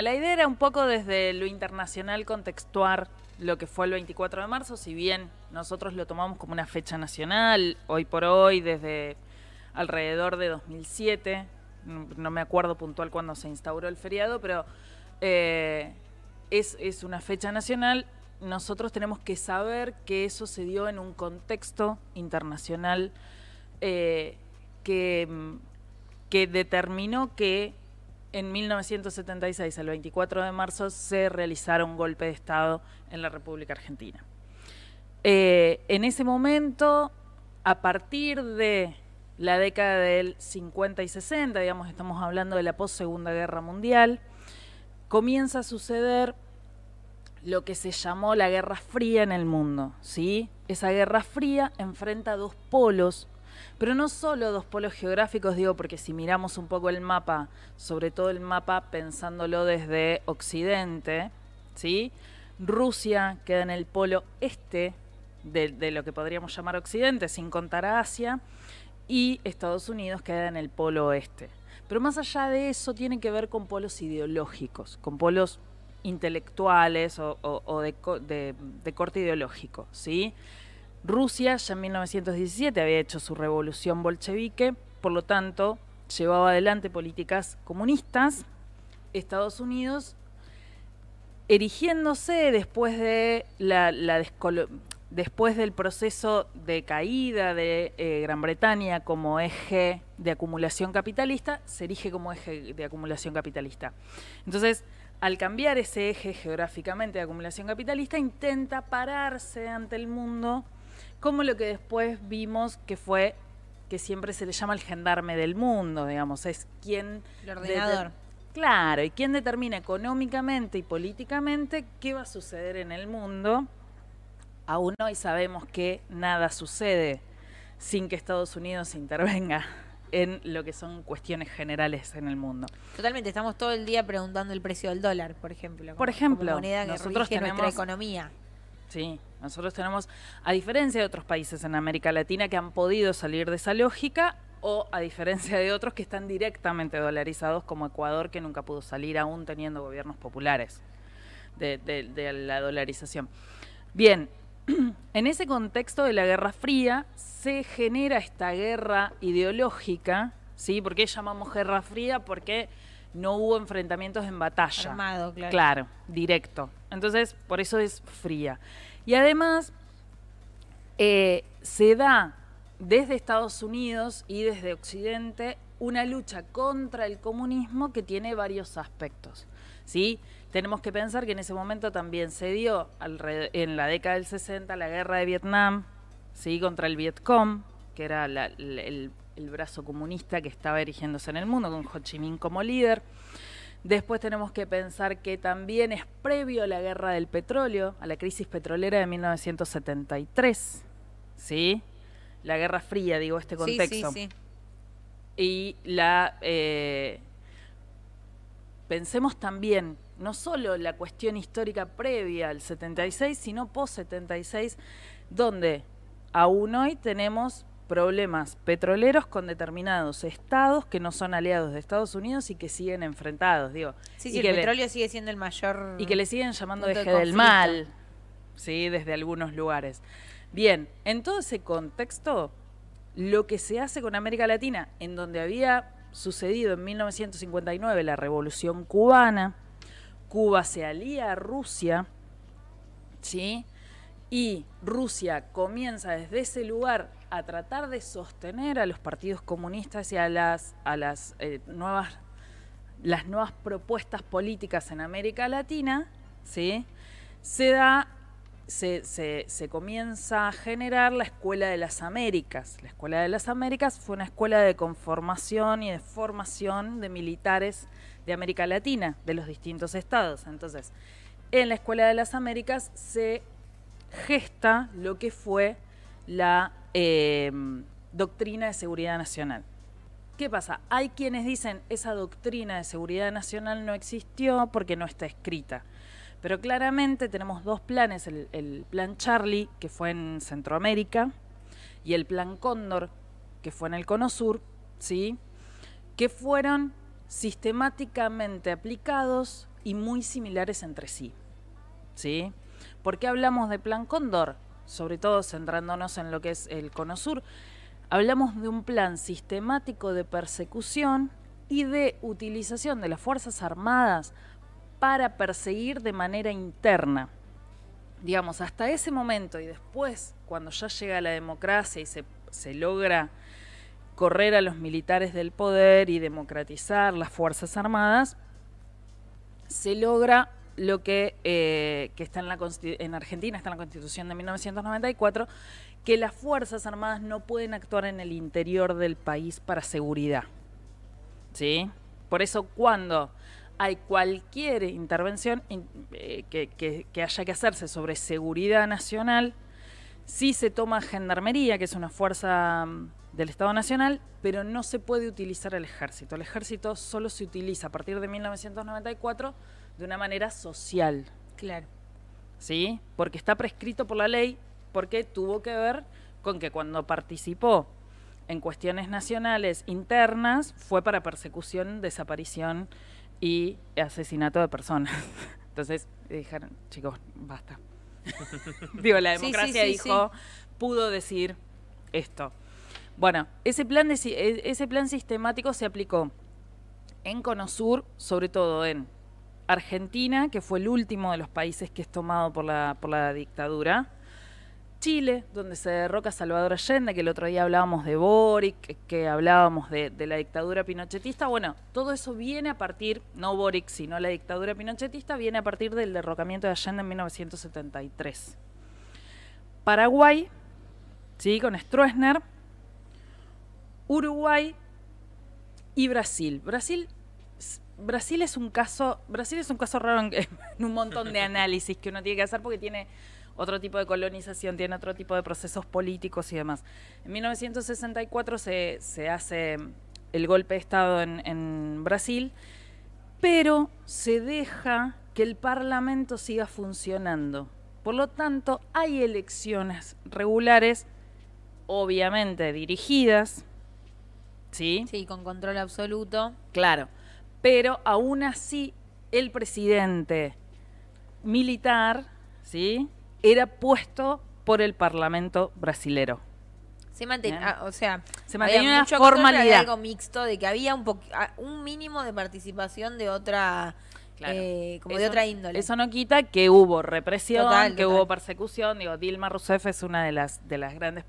La idea era un poco desde lo internacional contextuar lo que fue el 24 de marzo, si bien nosotros lo tomamos como una fecha nacional, hoy por hoy, desde alrededor de 2007, no me acuerdo puntual cuándo se instauró el feriado, pero es una fecha nacional. Nosotros tenemos que saber que eso se dio en un contexto internacional que determinó que en 1976, el 24 de marzo, se realizara un golpe de Estado en la República Argentina. En ese momento, a partir de la década del 50 y 60, digamos, estamos hablando de la post-Segunda Guerra Mundial, comienza a suceder lo que se llamó la Guerra Fría en el mundo, ¿sí? Esa Guerra Fría enfrenta dos polos, pero no solo dos polos geográficos, digo, porque si miramos un poco el mapa, sobre todo el mapa pensándolo desde Occidente, ¿sí? Rusia queda en el polo este de lo que podríamos llamar Occidente, sin contar a Asia, y Estados Unidos queda en el polo oeste. Pero más allá de eso, tiene que ver con polos ideológicos, con polos intelectuales o de corte ideológico, ¿sí? Rusia ya en 1917 había hecho su revolución bolchevique, por lo tanto llevaba adelante políticas comunistas. Estados Unidos, erigiéndose después de después del proceso de caída de Gran Bretaña como eje de acumulación capitalista, se erige como eje de acumulación capitalista. Entonces, al cambiar ese eje geográficamente de acumulación capitalista, intenta pararse ante el mundo como lo que después vimos que fue, que siempre se le llama el gendarme del mundo, digamos, es quien... El ordenador. Claro, y quien determina económicamente y políticamente qué va a suceder en el mundo. Aún hoy sabemos que nada sucede sin que Estados Unidos intervenga en lo que son cuestiones generales en el mundo. Totalmente, estamos todo el día preguntando el precio del dólar, por ejemplo. Por ejemplo, como moneda que nosotros rige tenemos nuestra economía. Sí, nosotros tenemos, a diferencia de otros países en América Latina que han podido salir de esa lógica, o a diferencia de otros que están directamente dolarizados, como Ecuador, que nunca pudo salir aún teniendo gobiernos populares de la dolarización. Bien, en ese contexto de la Guerra Fría se genera esta guerra ideológica, ¿sí? ¿Por qué llamamos Guerra Fría? Porque no hubo enfrentamientos en batalla. Armado, claro. Claro, directo. Entonces, por eso es fría. Y además, se da desde Estados Unidos y desde Occidente una lucha contra el comunismo que tiene varios aspectos, ¿sí? Tenemos que pensar que en ese momento también se dio, en la década del 60, la guerra de Vietnam, ¿sí? Contra el Vietcong, que era el brazo comunista que estaba erigiéndose en el mundo, con Ho Chi Minh como líder. Después tenemos que pensar que también es previo a la guerra del petróleo, a la crisis petrolera de 1973, ¿sí? La Guerra Fría, digo, este contexto. Sí. Y pensemos también, no solo la cuestión histórica previa al 76, sino post-76, donde aún hoy tenemos problemas petroleros con determinados estados que no son aliados de Estados Unidos y que siguen enfrentados, digo. Sí, el petróleo sigue siendo el mayor... Y que le siguen llamando eje de del mal, ¿sí? Desde algunos lugares. Bien, en todo ese contexto, lo que se hace con América Latina, en donde había sucedido en 1959 la Revolución Cubana, Cuba se alía a Rusia, ¿sí? Y Rusia comienza desde ese lugar a tratar de sostener a los partidos comunistas y a las nuevas propuestas políticas en América Latina, ¿sí? Se comienza a generar la Escuela de las Américas. La Escuela de las Américas fue una escuela de conformación y de formación de militares de América Latina, de los distintos estados. Entonces, en la Escuela de las Américas se gesta lo que fue la doctrina de seguridad nacional. ¿Qué pasa? Hay quienes dicen esa doctrina de seguridad nacional no existió porque no está escrita. Pero claramente tenemos dos planes, el plan Charlie, que fue en Centroamérica, y el plan Cóndor, que fue en el Cono Sur, ¿sí? Que fueron sistemáticamente aplicados y muy similares entre sí. ¿Sí? ¿Por qué hablamos de Plan Cóndor? Sobre todo centrándonos en lo que es el Cono Sur. Hablamos de un plan sistemático de persecución y de utilización de las Fuerzas Armadas para perseguir de manera interna. Digamos, hasta ese momento y después, cuando ya llega la democracia y se logra correr a los militares del poder y democratizar las Fuerzas Armadas, se logra lo que está en Argentina, está en la Constitución de 1994, que las Fuerzas Armadas no pueden actuar en el interior del país para seguridad. ¿Sí? Por eso cuando hay cualquier intervención que haya que hacerse sobre seguridad nacional, sí se toma Gendarmería, que es una fuerza del Estado Nacional, pero no se puede utilizar el ejército. El ejército solo se utiliza a partir de 1994 de una manera social. Claro. ¿Sí? Porque está prescrito por la ley, porque tuvo que ver con que cuando participó en cuestiones nacionales internas fue para persecución, desaparición y asesinato de personas. Entonces dijeron, chicos, basta. Digo, la democracia dijo, pudo decir esto. Bueno, ese plan sistemático se aplicó en Cono Sur, sobre todo en Argentina, que fue el último de los países que es tomado por la dictadura. Chile, donde se derroca Salvador Allende, que el otro día hablábamos de Boric, que hablábamos de la dictadura pinochetista. Bueno, todo eso viene a partir, no Boric, sino la dictadura pinochetista, viene a partir del derrocamiento de Allende en 1973. Paraguay, ¿sí? Con Stroessner, Uruguay y Brasil. Brasil es un caso raro en un montón de análisis que uno tiene que hacer porque tiene otro tipo de colonización, tiene otro tipo de procesos políticos y demás. En 1964 se hace el golpe de Estado en Brasil, pero se deja que el Parlamento siga funcionando. Por lo tanto, hay elecciones regulares, obviamente dirigidas, ¿sí? Sí, con control absoluto. Claro, pero aún así el presidente militar, ¿sí?, era puesto por el Parlamento brasilero. Se mantenía, se mantenía una formalidad. formalidad. Algo mixto de que había un mínimo de participación de otra, Claro. de otra índole. Eso no quita que hubo represión, Total. hubo persecución. Digo, Dilma Rousseff es una de las grandes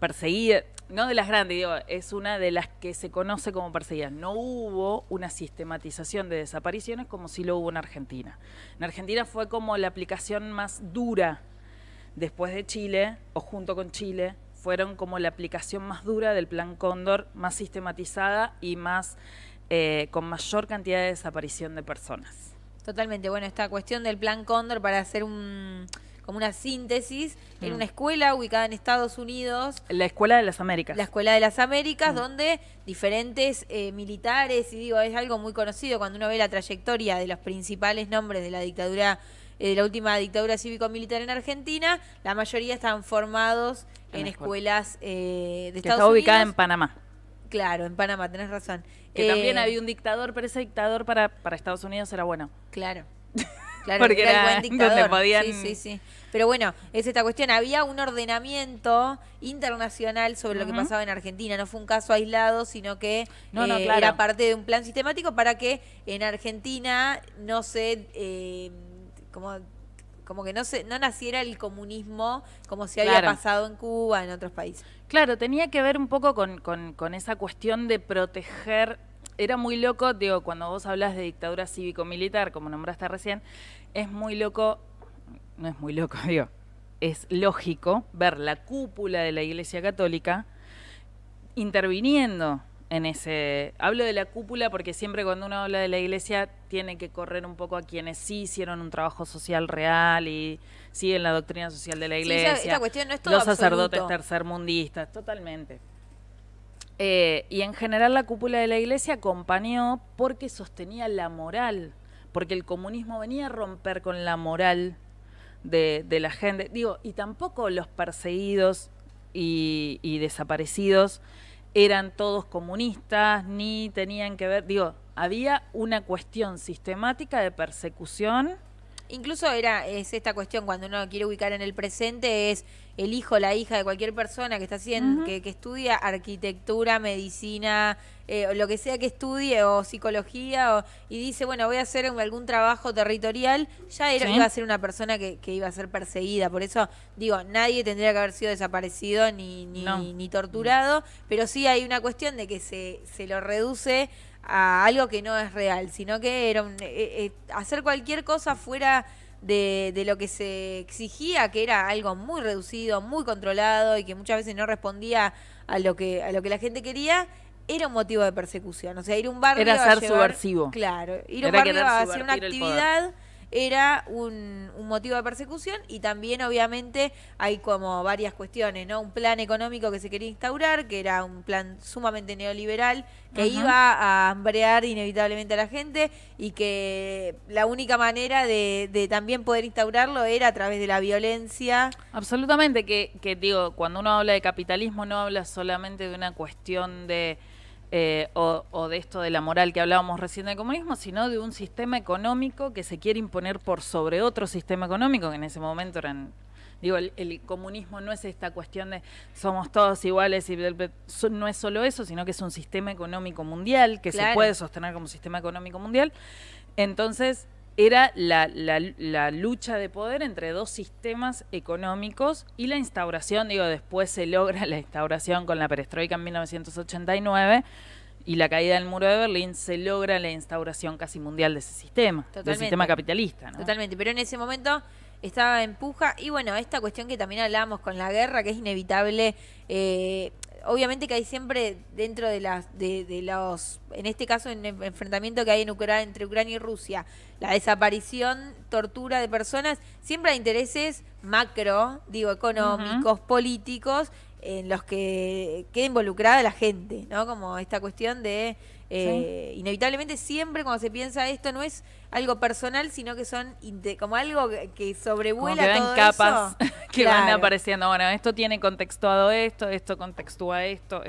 perseguidas, no de las grandes, digo, es una de las que se conoce como perseguidas. No hubo una sistematización de desapariciones como sí lo hubo en Argentina. En Argentina fue como la aplicación más dura después de Chile, o junto con Chile, fueron como la aplicación más dura del Plan Cóndor, más sistematizada y más con mayor cantidad de desaparición de personas. Totalmente. Bueno, esta cuestión del Plan Cóndor, para hacer como una síntesis, en una escuela ubicada en Estados Unidos. La Escuela de las Américas. La Escuela de las Américas, donde diferentes militares, y digo, es algo muy conocido cuando uno ve la trayectoria de los principales nombres de la dictadura, de la última dictadura cívico-militar en Argentina, la mayoría estaban formados en escuelas de Estados Unidos. Que está ubicada en Panamá. Claro, en Panamá, tenés razón. Que también había un dictador, pero ese dictador para Estados Unidos era bueno. Claro. Claro, porque era el buen dictador. donde podían... Sí. Pero bueno, es esta cuestión. Había un ordenamiento internacional sobre lo que pasaba en Argentina. No fue un caso aislado, sino que claro, era parte de un plan sistemático para que en Argentina no se... como que no naciera el comunismo como se había pasado en Cuba, en otros países. Claro, tenía que ver un poco con esa cuestión de proteger. Era muy loco, digo, cuando vos hablas de dictadura cívico-militar, como nombraste recién, es muy loco, no es muy loco, digo, es lógico ver la cúpula de la Iglesia Católica interviniendo en ese... Hablo de la cúpula porque siempre cuando uno habla de la Iglesia tiene que correr un poco a quienes sí hicieron un trabajo social real y siguen la doctrina social de la Iglesia. Esta cuestión no es todo los sacerdotes absoluto. Tercermundistas, totalmente. Y en general la cúpula de la Iglesia acompañó porque sostenía la moral, porque el comunismo venía a romper con la moral de la gente. Digo, y tampoco los perseguidos y desaparecidos eran todos comunistas, ni tenían que ver, digo, había una cuestión sistemática de persecución. Incluso es esta cuestión cuando uno quiere ubicar en el presente, es el hijo, la hija de cualquier persona que está haciendo, que estudia arquitectura, medicina, lo que sea que estudie, o psicología, y dice, bueno, voy a hacer algún trabajo territorial, ya iba a ser una persona que iba a ser perseguida. Por eso digo, nadie tendría que haber sido desaparecido ni torturado, pero sí hay una cuestión de que se lo reduce a algo que no es real, sino que era hacer cualquier cosa fuera de lo que se exigía, que era algo muy reducido, muy controlado y que muchas veces no respondía a lo que la gente quería, era un motivo de persecución. O sea, ir a un barrio era ser subversivo. Claro, ir a un barrio a hacer una actividad era un motivo de persecución, y también obviamente hay como varias cuestiones, ¿no? Un plan económico que se quería instaurar, que era un plan sumamente neoliberal, que iba a hambrear inevitablemente a la gente, y que la única manera de también poder instaurarlo era a través de la violencia. Absolutamente, que digo, cuando uno habla de capitalismo no habla solamente de una cuestión de... o de esto de la moral que hablábamos recién del comunismo, sino de un sistema económico que se quiere imponer por sobre otro sistema económico, que en ese momento eran... Digo, el comunismo no es esta cuestión de somos todos iguales, y no es solo eso, sino que es un sistema económico mundial, que se puede sostener como sistema económico mundial. Entonces, era la lucha de poder entre dos sistemas económicos, y la instauración, digo, después se logra la instauración con la perestroika en 1989 y la caída del muro de Berlín, se logra la instauración casi mundial de ese sistema, del sistema capitalista, ¿no? Totalmente, pero en ese momento estaba en puja, y bueno, esta cuestión que también hablábamos con la guerra, que es inevitable. Obviamente que hay siempre dentro de los, en este caso, en el enfrentamiento que hay entre Ucrania y Rusia, la desaparición, tortura de personas, siempre hay intereses macro, digo, económicos, políticos, en los que queda involucrada la gente, ¿no? Como esta cuestión de inevitablemente siempre cuando se piensa esto no es algo personal, sino que son como algo que sobrevuela como que todo capas eso. que van apareciendo. Bueno, esto tiene contextuado esto contextúa esto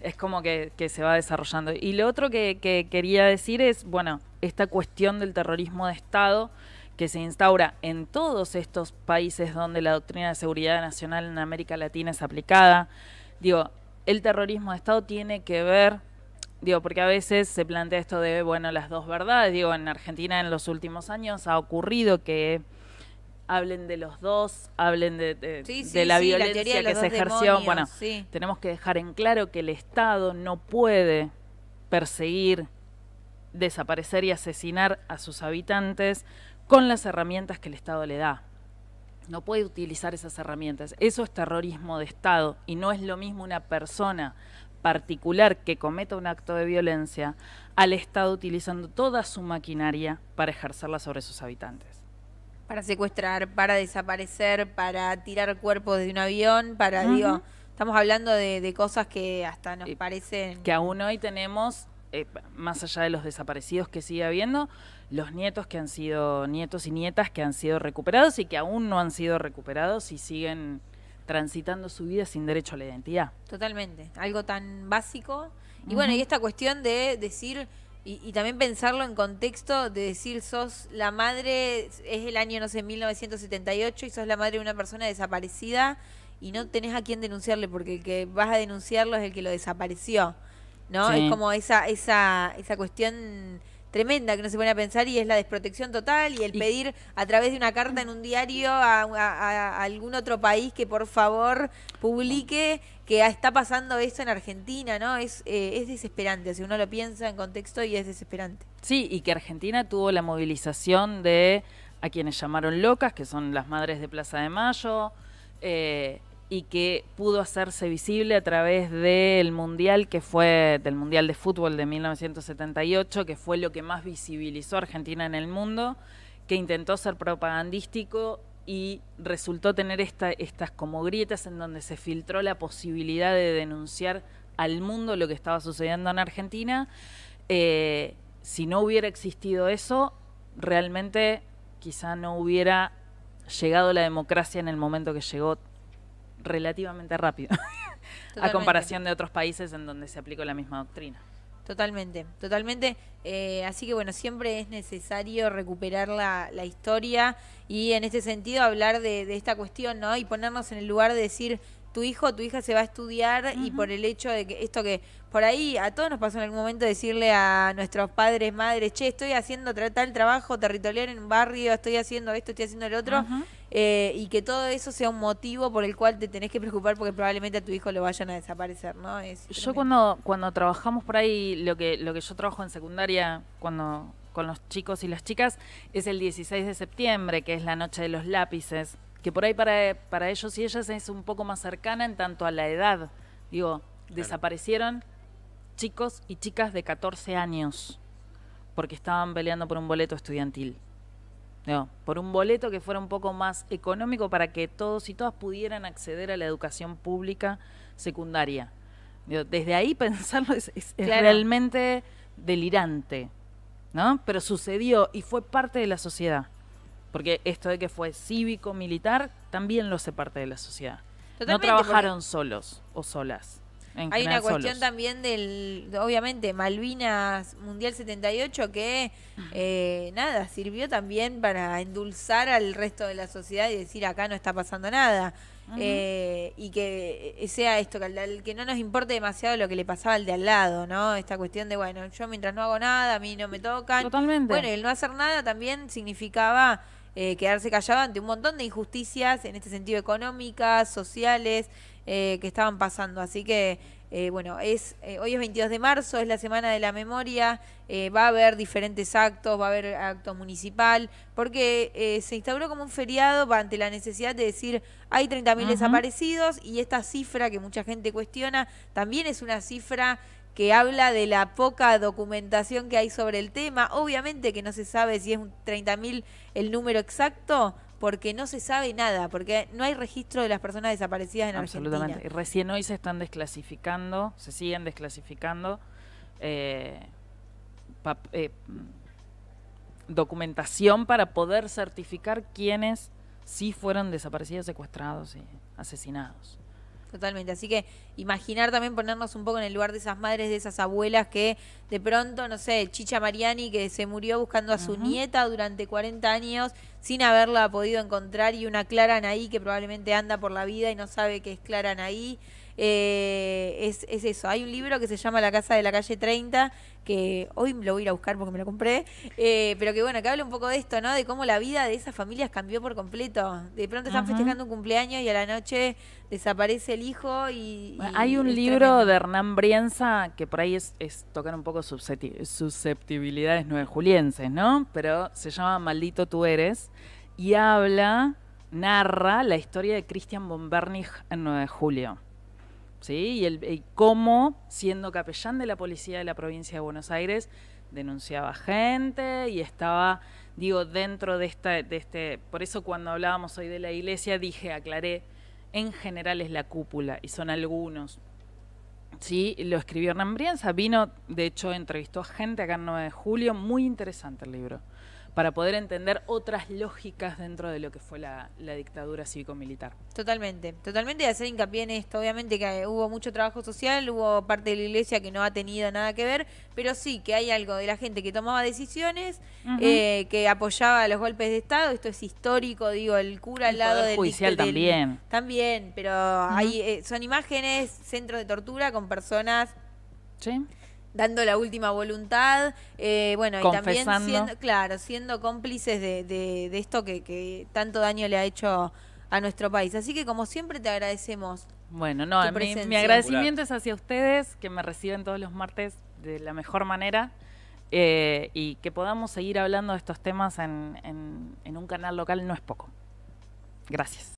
es como que se va desarrollando. Y lo otro que quería decir es, bueno, esta cuestión del terrorismo de Estado que se instaura en todos estos países donde la doctrina de seguridad nacional en América Latina es aplicada. Digo, el terrorismo de Estado tiene que ver, digo, porque a veces se plantea esto de, bueno, las dos verdades. Digo, en Argentina en los últimos años ha ocurrido que hablen de los dos, hablen de la violencia que se ejerció. Bueno, tenemos que dejar en claro que el Estado no puede perseguir, desaparecer y asesinar a sus habitantes con las herramientas que el Estado le da. No puede utilizar esas herramientas. Eso es terrorismo de Estado, y no es lo mismo una persona particular que cometa un acto de violencia al Estado utilizando toda su maquinaria para ejercerla sobre sus habitantes. Para secuestrar, para desaparecer, para tirar cuerpos desde un avión, para, digo, estamos hablando de cosas que hasta nos parecen... Que aún hoy tenemos, más allá de los desaparecidos que sigue habiendo, los nietos y nietas que han sido recuperados y que aún no han sido recuperados y siguen transitando su vida sin derecho a la identidad. Totalmente, algo tan básico. Y bueno, y esta cuestión de decir, y también pensarlo en contexto, de decir, sos la madre, es el año, no sé, 1978, y sos la madre de una persona desaparecida y no tenés a quién denunciarle, porque el que vas a denunciarlo es el que lo desapareció, ¿no? Es como esa cuestión tremenda que no se pone a pensar, y es la desprotección total, y el pedir a través de una carta en un diario a algún otro país que por favor publique que está pasando esto en Argentina, ¿no? Es desesperante, si uno lo piensa en contexto, y es desesperante. Sí, y que Argentina tuvo la movilización de a quienes llamaron locas, que son las madres de Plaza de Mayo, y que pudo hacerse visible a través del Mundial, del Mundial de Fútbol de 1978, que fue lo que más visibilizó a Argentina en el mundo, que intentó ser propagandístico y resultó tener estas como grietas en donde se filtró la posibilidad de denunciar al mundo lo que estaba sucediendo en Argentina. Si no hubiera existido eso, realmente quizá no hubiera llegado la democracia en el momento que llegó, relativamente rápido, a comparación de otros países en donde se aplicó la misma doctrina. Totalmente, totalmente. Así que bueno, siempre es necesario recuperar la historia y en este sentido hablar de esta cuestión, ¿no? Y ponernos en el lugar de decir, tu hijo o tu hija se va a estudiar y por el hecho de que esto que por ahí a todos nos pasó en algún momento decirle a nuestros padres, madres, che, estoy haciendo tal trabajo territorial en un barrio, estoy haciendo esto, estoy haciendo el otro, y que todo eso sea un motivo por el cual te tenés que preocupar porque probablemente a tu hijo lo vayan a desaparecer, ¿no? Yo cuando trabajamos por ahí, lo que yo trabajo en secundaria, con los chicos y las chicas, es el 16 de septiembre, que es la noche de los lápices, que por ahí para ellos y ellas es un poco más cercana en tanto a la edad. Digo, desaparecieron chicos y chicas de 14 años porque estaban peleando por un boleto estudiantil. Digo, por un boleto que fuera un poco más económico para que todos y todas pudieran acceder a la educación pública secundaria. Digo, desde ahí pensarlo es realmente delirante, ¿no? Pero sucedió y fue parte de la sociedad. Porque esto de que fue cívico-militar también lo hace parte de la sociedad. Totalmente, no trabajaron solos o solas. Hay una cuestión también obviamente, Malvinas Mundial 78, que nada, sirvió también para endulzar al resto de la sociedad y decir, acá no está pasando nada. Y que sea esto, que no nos importe demasiado lo que le pasaba al de al lado, ¿no? Esta cuestión de, bueno, yo mientras no hago nada, a mí no me tocan. Totalmente. Bueno, el no hacer nada también significaba quedarse callado ante un montón de injusticias, en este sentido económicas, sociales, que estaban pasando. Así que, bueno, hoy es 22 de marzo, es la Semana de la Memoria, va a haber diferentes actos, va a haber acto municipal, porque se instauró como un feriado ante la necesidad de decir, hay 30.000 desaparecidos, y esta cifra que mucha gente cuestiona, también es una cifra que habla de la poca documentación que hay sobre el tema. Obviamente que no se sabe si es 30.000 el número exacto, porque no se sabe nada, porque no hay registro de las personas desaparecidas en Argentina. Y recién hoy se están desclasificando, se siguen desclasificando documentación para poder certificar quiénes sí fueron desaparecidos, secuestrados y asesinados. Totalmente, así que imaginar también ponernos un poco en el lugar de esas madres, de esas abuelas que de pronto, no sé, Chicha Mariani que se murió buscando a su nieta durante 40 años sin haberla podido encontrar, y una Clara Anaí que probablemente anda por la vida y no sabe que es Clara Anaí. Es eso. Hay un libro que se llama La casa de la calle 30, que hoy lo voy a ir a buscar porque me lo compré, pero que bueno, que habla un poco de esto, ¿no? De cómo la vida de esas familias cambió por completo. De pronto están festejando un cumpleaños y a la noche desaparece el hijo y hay un libro tremendo de Hernán Brienza que por ahí es tocar un poco susceptibilidades nuevejulienses, ¿no? Pero se llama Maldito tú eres y narra la historia de Christian von Bernich en 9 de julio. ¿Sí? Y cómo, siendo capellán de la policía de la provincia de Buenos Aires, denunciaba gente y estaba, digo, dentro de este... Por eso cuando hablábamos hoy de la iglesia, aclaré, en general es la cúpula y son algunos. Sí, lo escribió Hernán Brienza, vino, de hecho, entrevistó a gente acá en 9 de julio, muy interesante el libro, para poder entender otras lógicas dentro de lo que fue la dictadura cívico-militar. Totalmente, totalmente, y hacer hincapié en esto. Obviamente que hubo mucho trabajo social, hubo parte de la iglesia que no ha tenido nada que ver, pero sí que hay algo de la gente que tomaba decisiones, que apoyaba los golpes de Estado. Esto es histórico, digo, el cura al lado del judicial también. También, pero hay, son imágenes, centros de tortura con personas... Sí. Dando la última voluntad, bueno, confesando. Y también siendo cómplices de esto que tanto daño le ha hecho a nuestro país. Así que como siempre te agradecemos. Bueno, no, mi agradecimiento es hacia ustedes, que me reciben todos los martes de la mejor manera, y que podamos seguir hablando de estos temas en un canal local no es poco. Gracias.